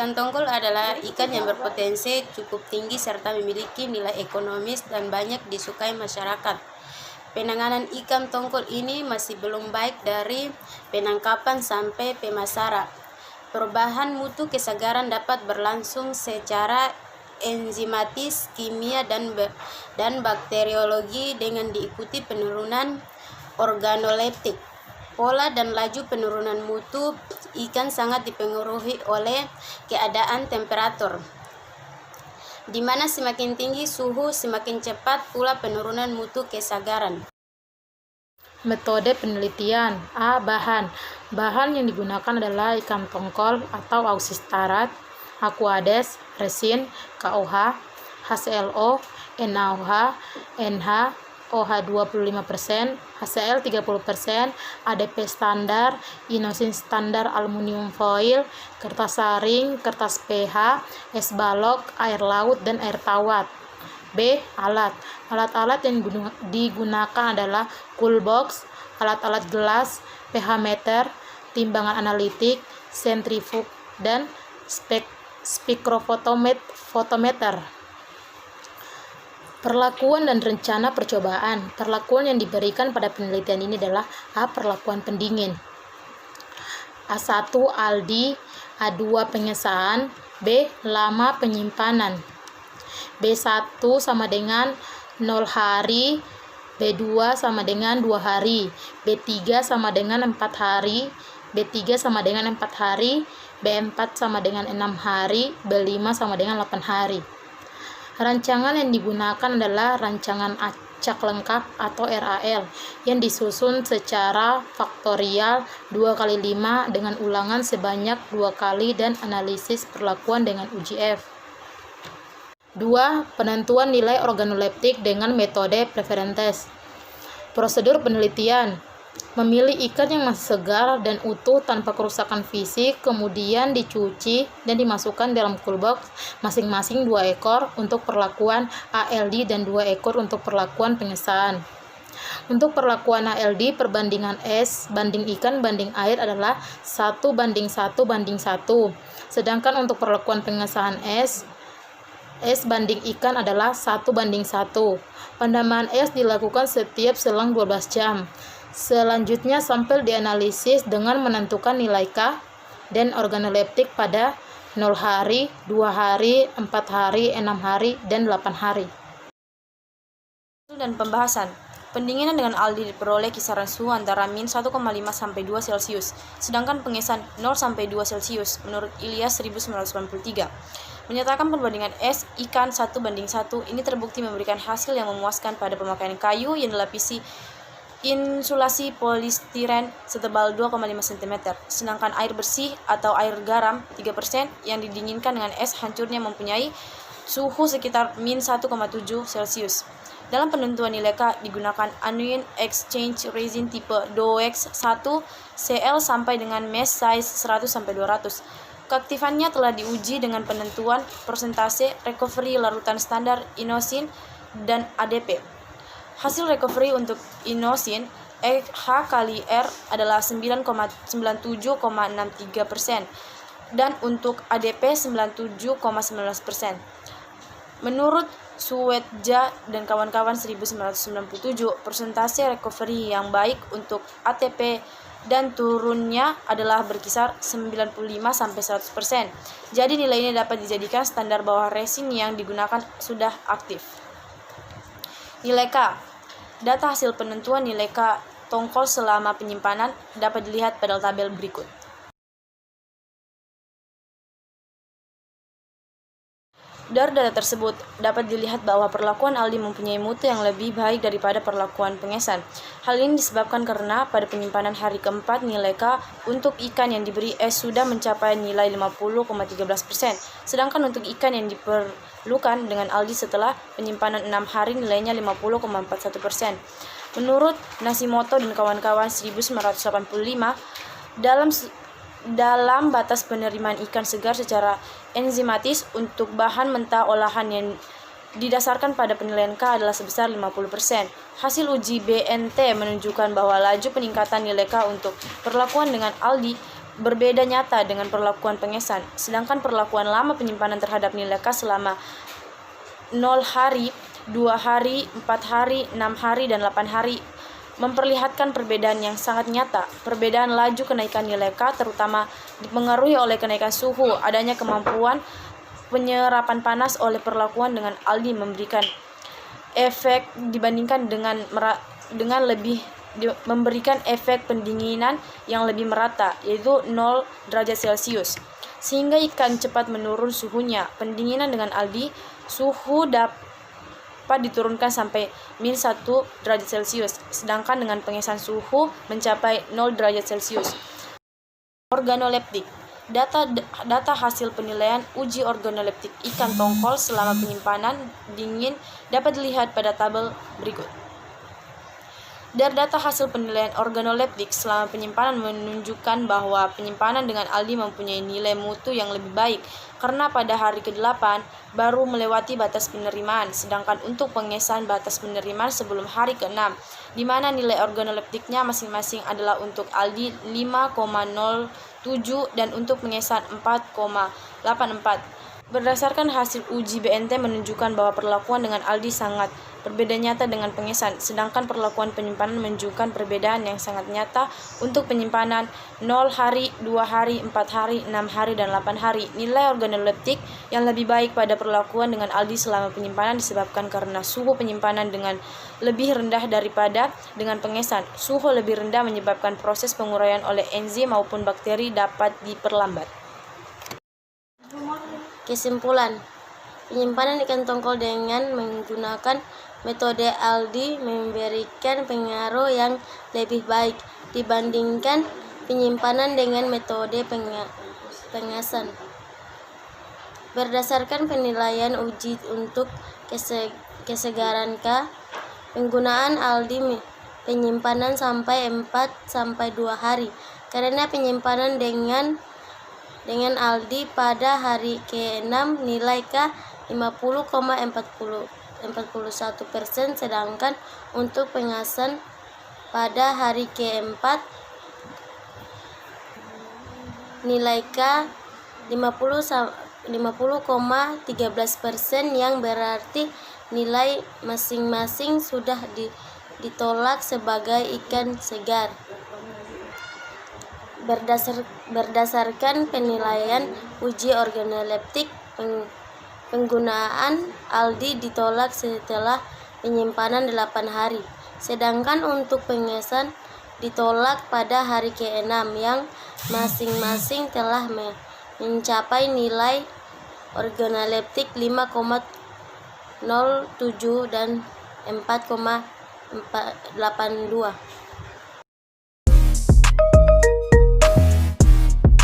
Ikan tongkol adalah ikan yang berpotensi cukup tinggi serta memiliki nilai ekonomis dan banyak disukai masyarakat. Penanganan ikan tongkol ini masih belum baik dari penangkapan sampai pemasaran. Perubahan mutu kesegaran dapat berlangsung secara enzimatis, kimia, dan bakteriologi dengan diikuti penurunan organoleptik. Pola dan laju penurunan mutu ikan sangat dipengaruhi oleh keadaan temperatur, di mana semakin tinggi suhu, semakin cepat pula penurunan mutu kesegaran. Metode penelitian. A. Bahan. Bahan yang digunakan adalah ikan tongkol atau ausistarat, aquades, resin, KOH, HClO, NaOH, NH, OH 25%, HCl 30%, ADP standar, inosin standar aluminium foil, kertas saring, kertas PH, es balok, air laut, dan air tawar. B. Alat. Alat-alat yang digunakan adalah cool box, alat-alat gelas, pH meter, timbangan analitik, sentrifug, dan spektrofotometer. Perlakuan dan rencana percobaan. Perlakuan yang diberikan pada penelitian ini adalah A. Perlakuan pendingin, A1 aldi, A2 pengesahan, B. Lama penyimpanan. B1 sama dengan 0 hari, B2 sama dengan 2 hari, B3 sama dengan 4 hari, B3 sama dengan 4 hari, B4 sama dengan 6 hari, B5 sama dengan 8 hari. Rancangan yang digunakan adalah rancangan acak lengkap atau RAL yang disusun secara faktorial 2 kali 5 dengan ulangan sebanyak 2 kali dan analisis perlakuan dengan uji F. 2. Penentuan nilai organoleptik dengan metode preferentes. Prosedur penelitian. Memilih ikan yang masih segar dan utuh tanpa kerusakan fisik, kemudian dicuci dan dimasukkan dalam cool box masing-masing 2 ekor untuk perlakuan ALD dan 2 ekor untuk perlakuan pengesahan. Untuk perlakuan ALD, perbandingan S banding ikan banding air adalah 1:1:1. Sedangkan untuk perlakuan pengesahan S banding ikan adalah 1:1. Penambahan S dilakukan setiap selang 12 jam. Selanjutnya sampel dianalisis dengan menentukan nilai K dan organoleptik pada 0 hari, 2 hari, 4 hari, 6 hari, dan 8 hari. Dan pembahasan. Pendinginan dengan aldi diperoleh kisaran suhu antara min 1,5 sampai 2 Celcius, sedangkan pengesahan 0 sampai 2 Celcius menurut Ilyas 1993. Menyatakan perbandingan S ikan 1:1 ini terbukti memberikan hasil yang memuaskan pada pemakaian kayu yang dilapisi insulasi polistiren setebal 2,5 cm, sedangkan air bersih atau air garam 3% yang didinginkan dengan es hancurnya mempunyai suhu sekitar min 1,7 Celcius. Dalam penentuan nilai K digunakan anion exchange resin tipe DOEX1 Cl sampai dengan mesh size 100 sampai 200. Keaktifannya telah diuji dengan penentuan persentase recovery larutan standar inosin dan ADP. Hasil recovery untuk inosin H kali R adalah 9,97,63% dan untuk ADP 97,19%. Menurut Suwedja dan kawan-kawan 1997, persentase recovery yang baik untuk ATP dan turunnya adalah berkisar 95-100%. Jadi nilai ini dapat dijadikan standar bahwa resin yang digunakan sudah aktif. Nilai K. Data hasil penentuan nilai K tongkol selama penyimpanan dapat dilihat pada tabel berikut. Dari data tersebut, dapat dilihat bahwa perlakuan aldi mempunyai mutu yang lebih baik daripada perlakuan pengesan. Hal ini disebabkan karena pada penyimpanan hari keempat nilai K untuk ikan yang diberi S sudah mencapai nilai 50,13%, sedangkan untuk ikan yang diperlukan dengan aldi setelah penyimpanan 6 hari nilainya 50,41%. Menurut Nashimoto dan kawan-kawan 1985, dalam batas penerimaan ikan segar secara enzimatis untuk bahan mentah olahan yang didasarkan pada penilaian K adalah sebesar 50%. Hasil uji BNT menunjukkan bahwa laju peningkatan nilai K untuk perlakuan dengan aldi berbeda nyata dengan perlakuan pengesan. Sedangkan perlakuan lama penyimpanan terhadap nilai K selama 0 hari, 2 hari, 4 hari, 6 hari, dan 8 hari memperlihatkan perbedaan yang sangat nyata. Perbedaan laju kenaikan nilai K terutama dipengaruhi oleh kenaikan suhu, adanya kemampuan penyerapan panas oleh perlakuan dengan ALDI memberikan efek dibandingkan memberikan efek pendinginan yang lebih merata, yaitu 0 derajat Celcius. Sehingga ikan cepat menurun suhunya. Pendinginan dengan ALDI, suhu dapat diturunkan sampai -1 derajat Celcius, sedangkan dengan pengesan suhu mencapai 0 derajat Celcius. Organoleptik. Data hasil penilaian uji organoleptik ikan tongkol selama penyimpanan dingin dapat dilihat pada tabel berikut. Dari data hasil penilaian organoleptik selama penyimpanan menunjukkan bahwa penyimpanan dengan ALDI mempunyai nilai mutu yang lebih baik karena pada hari ke-8 baru melewati batas penerimaan, sedangkan untuk pengesan batas penerimaan sebelum hari ke-6, di mana nilai organoleptiknya masing-masing adalah untuk ALDI 5,07 dan untuk pengesan 4,84. Berdasarkan hasil uji BNT menunjukkan bahwa perlakuan dengan ALDI sangat berbeda nyata dengan pengesan, sedangkan perlakuan penyimpanan menunjukkan perbedaan yang sangat nyata untuk penyimpanan 0 hari, 2 hari, 4 hari, 6 hari, dan 8 hari. Nilai organoleptik yang lebih baik pada perlakuan dengan ALDI selama penyimpanan disebabkan karena suhu penyimpanan dengan lebih rendah daripada dengan pengesan. Suhu lebih rendah menyebabkan proses penguraian oleh enzim maupun bakteri dapat diperlambat. Kesimpulan, penyimpanan ikan tongkol dengan menggunakan metode ALDI memberikan pengaruh yang lebih baik dibandingkan penyimpanan dengan metode pengesan. Berdasarkan penilaian uji untuk kesegaran K, penggunaan ALDI penyimpanan sampai 4-2 hari karena penyimpanan dengan ALDI pada hari ke-6 nilai K 50,41%, sedangkan untuk pengesan pada hari ke-4 nilai K 50,13%, yang berarti nilai masing-masing sudah ditolak sebagai ikan segar. Berdasarkan penilaian uji organoleptik, penggunaan ALDI ditolak setelah penyimpanan 8 hari, sedangkan untuk pengesan ditolak pada hari ke-6 yang masing-masing telah mencapai nilai organoleptik 5,07 dan 4,82.